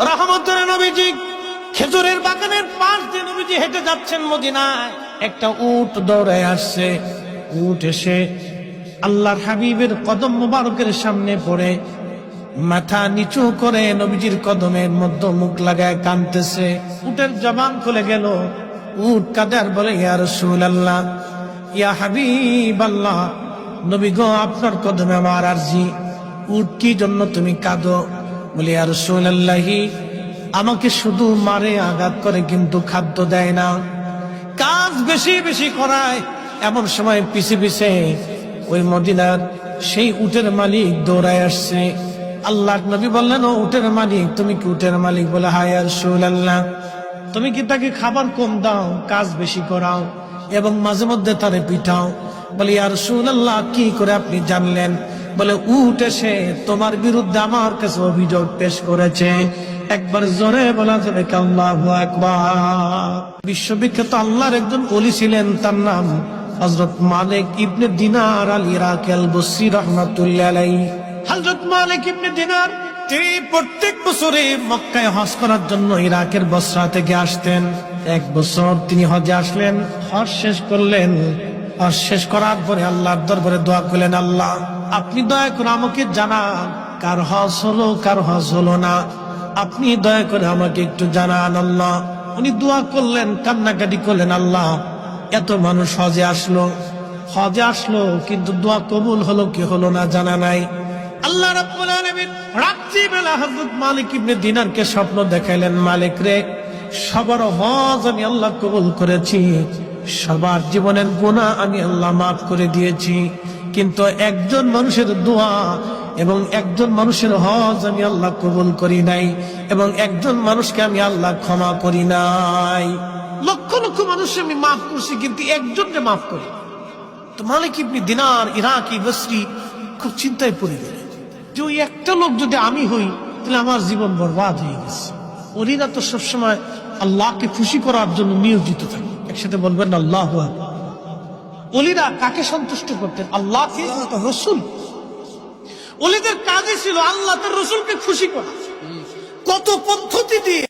রহমতের নবীজি খেজুরের বাগানের পাশ দিয়ে নবীজি হেঁটে যাচ্ছেন মদিনায়। একটা উট দৌড়ায় আসছে। উট এসে আল্লাহর হাবিবের কদম মুবারকের সামনে পড়ে মাথা নিচু করে নবীজির কদমের মধ্যে মুখ লাগায় কাঁদতেছে। উটের জবান খুলে গেল। উট কাঁদে আর বলে, ইয়া রাসূলুল্লাহ, ইয়া হাবিবাল্লাহ, নবী গো, আপনার কদমে আমার আরজি। উট কি জন্য তুমি কাঁদো? বলে, ইয়া রাসূলুল্লাহি, আমাকে শুধু মারে, আঘাত করে, কিন্তু খাদ্য দেয় না, কাজ বেশি বেশি করায়। এমন সময় পিছে পিছে ওই মদিনার সেই উটের মালিক দৌড়ায় আসছে। আল্লাহর নবী বললেন, ও উটের মালিক, তুমি কি উটের মালিক? বলে, হ্যাঁ ইয়া রাসূলুল্লাহ। তুমি কি তাকে খাবার কম দাও, কাজ বেশি করাও এবং মাঝে মধ্যে তারে পিঠাও? বলে, ইয়া রাসূলুল্লাহ, কি করে আপনি জানলেন? বলে, উট এসে তোমার বিরুদ্ধে আমার কাছে অভিযোগ পেশ করেছে। একবার জোরে বলা যাবে কি আল্লাহু আকবার। বিশ্ববিখ্যাত আল্লাহর একজন ওলি ছিলেন, তার নাম হযরত মালিক ইবনে দিনার আল ইরাকি আল বসরি রাহমাতুল্লাহ আলাইহি। হযরত মালিক ইবনে দিনার তিনি প্রত্যেক বছরে মক্কায় হজ করার জন্য ইরাকের বসরা থেকে আসতেন। এক বছর তিনি হজে আসলেন, হজ শেষ করলেন। হজ শেষ করার পরে আল্লাহর দরবারে দোয়া করলেন, আল্লাহ, আপনি দয়া করে আমাকে জানান কার হজ হলো, কার হজ হলো না। আপনি দয়া করে আমাকে একটু জানান আল্লাহ। উনি দোয়া করলেন, কান্নাকাটি করলেন, আল্লাহ, এত মানুষ হজে আসলো, কিন্তু দোয়া কবুল হলো কি হলো না জানা নাই। আল্লাহ রাব্বুল আলামিন রাত্রিবেলা হযরত মালিক ইবনে দিনারকে স্বপ্ন দেখাইলেন, মালিক রে, সবার হজ আমি আল্লাহ কবুল করেছি, সবার জীবনের গুনাহ আমি আল্লাহ মাফ করে দিয়েছি, কিন্তু একজন মানুষের দোয়া এবং একজন মানুষের হজ আমি আল্লাহ কবুল করি নাই, এবং একজন মানুষকে আমি আল্লাহ ক্ষমা করি নাই। লক্ষ লক্ষ মানুষ আমি মাফ করছি, কিন্তু একজনকে মাফ করি। তো মালিক ইবনে দিনার ইরাকি বসরি খুব চিন্তায় পড়ে গেলেন যে ওই একটা লোক যদি আমি হই, তাহলে আমার জীবন বরবাদ হয়ে গেছে। ওলিরা তো সবসময় আল্লাহকে খুশি করার জন্য নিয়োজিত থাকে। একসাথে বলবেন আল্লাহু আকবার। ওলিরা কাকে সন্তুষ্ট করতেন? আল্লাহকে, রসুল। ওলিদের কাজই ছিল আল্লাহ তার রসুলকে খুশি করা। কত পদ্ধতি দিয়ে